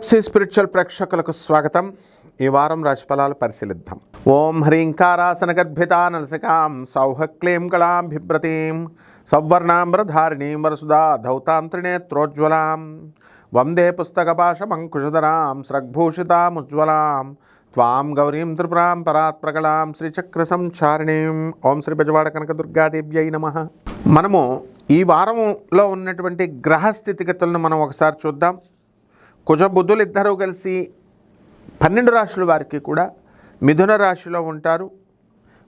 NFC spiritual ప్రేక్షకులకు స్వాగతం. ఈ వారం రాశిఫలాలు పరిశీలిద్దాం. ఓం హ్రీంకారాసన గర్భితానలసికాం సౌహక్లీం కళాం బిభ్రతీం సౌవర్ణాంబరధారిణీం వరసుదా ధౌతాం త్రినేత్రోజ్వలాం వందే పుస్తకపాశమంకుశధరాం స్రగ్భూషితాముజ్వలాం త్వాం గౌరీం త్రిపురాం పరాత్ప్రకళాం శ్రీచక్ర సంచారిణీం. ఓం శ్రీ బెజవాడ కనకదుర్గాదేవ్యై నమః. మనము ఈ వారంలో ఉన్నటువంటి గ్రహ స్థితిగతులను మనం ఒకసారి చూద్దాం. కుజ బుధులు ఇద్దరూ కలిసి 12 రాశుల వారికి కూడా మిథున రాశిలో ఉంటారు.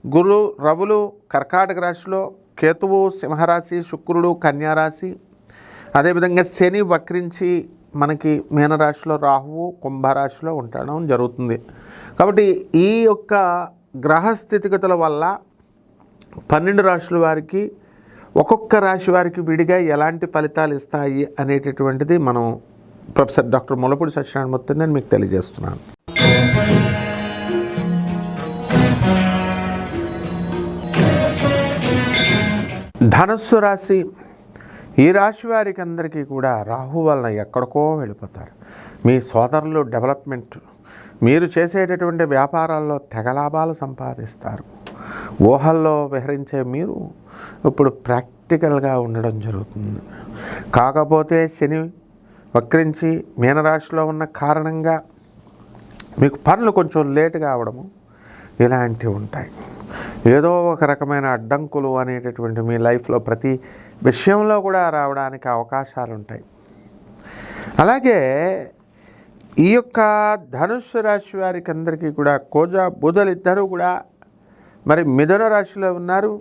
గురు రవులు కర్కాటక రాశిలో, కేతువు సింహరాశి, శుక్రుడు కన్యారాశి, అదేవిధంగా శని వక్రించి మనకి మీనరాశిలో, రాహువు కుంభరాశిలో ఉండడం జరుగుతుంది. కాబట్టి ఈ యొక్క గ్రహ స్థితిగతుల వల్ల 12 రాశుల వారికి ఒక్కొక్క రాశి వారికి విడిగా ఎలాంటి ఫలితాలు ఇస్తాయి అనేటటువంటిది మనం ప్రొఫెసర్ డాక్టర్ ముల్లపూడి సత్యనారాయణమూర్తి నేను మీకు తెలియజేస్తున్నాను. ధనస్సు రాశి, ఈ రాశి వారికి అందరికీ కూడా రాహు వలన ఎక్కడికో వెళ్ళిపోతారు. మీ సోదరులు డెవలప్మెంట్, మీరు చేసేటటువంటి వ్యాపారాల్లో తెగ లాభాలు సంపాదిస్తారు. ఊహల్లో విహరించే మీరు ఇప్పుడు ప్రాక్టికల్గా ఉండడం జరుగుతుంది. కాకపోతే శని వక్రించి మీనరాశిలో ఉన్న కారణంగా మీకు పనులు కొంచెం లేటుగా అవడము ఇలాంటివి ఉంటాయి. ఏదో ఒక రకమైన అడ్డంకులు అనేటటువంటి మీ లైఫ్లో ప్రతి విషయంలో కూడా రావడానికి అవకాశాలు ఉంటాయి. అలాగే ఈ యొక్క ధనుస్సు రాశి వారికి అందరికీ కూడా కుజ బుధులు ఇద్దరూ కూడా మరి మిథున రాశిలో ఉన్నారు.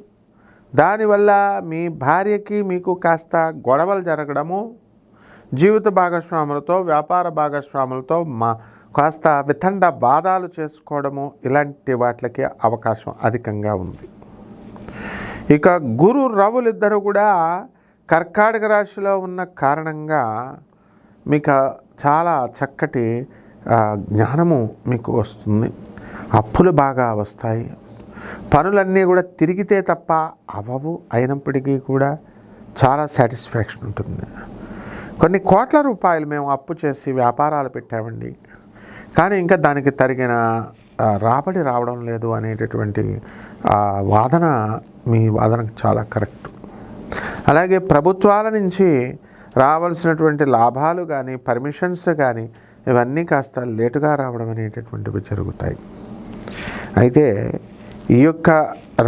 దానివల్ల మీ భార్యకి మీకు కాస్త గొడవలు జరగడము, జీవిత భాగస్వాములతో, వ్యాపార భాగస్వాములతో కాస్త వితండ బాధాలు చేసుకోవడము, ఇలాంటి వాటికి అవకాశం అధికంగా ఉంది. ఇక గురు రవులిద్దరూ కూడా కర్కాటక రాశిలో ఉన్న కారణంగా మీకు చాలా చక్కటి జ్ఞానము మీకు వస్తుంది. అప్పులు బాగా వస్తాయి. పనులన్నీ కూడా తిరిగితే తప్ప అవవు, అయినప్పటికీ కూడా చాలా సాటిస్ఫాక్షన్ ఉంటుంది. కొన్ని కోట్ల రూపాయలు మేము అప్పు చేసి వ్యాపారాలు పెట్టామండి, కానీ ఇంకా దానికి తగిన రాబడి రావడం లేదు అనేటటువంటి వాదన మీ వాదనకు చాలా కరెక్ట్. అలాగే ప్రభుత్వాల నుంచి రావాల్సినటువంటి లాభాలు కానీ, పర్మిషన్స్ కానీ ఇవన్నీ కాస్త లేటుగా రావడం అనేటటువంటివి జరుగుతాయి. అయితే ఈ యొక్క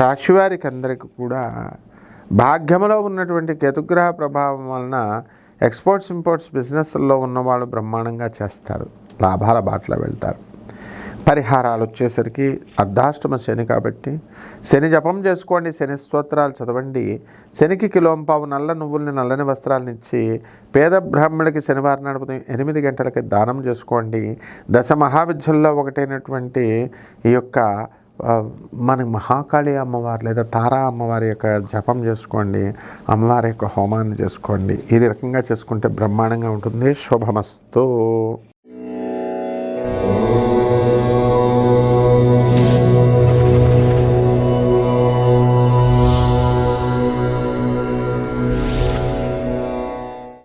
రాశివారికి అందరికీ కూడా భాగ్యములో ఉన్నటువంటి కేతుగ్రహ ప్రభావం వలన ఎక్స్పోర్ట్స్ ఇంపోర్ట్స్ బిజినెస్లో ఉన్నవాళ్ళు బ్రహ్మాండంగా చేస్తారు, లాభాల బాటలో వెళ్తారు. పరిహారాలు వచ్చేసరికి అర్ధాష్టమ శని కాబట్టి శని జపం చేసుకోండి, శని స్తోత్రాలు చదవండి. శనికి కిలోంపావు నల్ల నువ్వుల్ని, నల్లని వస్త్రాలను ఇచ్చి పేద బ్రాహ్మణుడికి శనివారం నాడు 8 గంటలకి దానం చేసుకోండి. దశ మహావిద్యల్లో ఒకటైనటువంటి ఈ యొక్క మన మహాకాళి అమ్మవారు లేదా తారా అమ్మవారి యొక్క జపం చేసుకోండి, అమ్మవారి యొక్క హోమాన్ని చేసుకోండి. ఈ రకంగా చేసుకుంటే బ్రహ్మాండంగా ఉంటుంది. శుభమస్తు.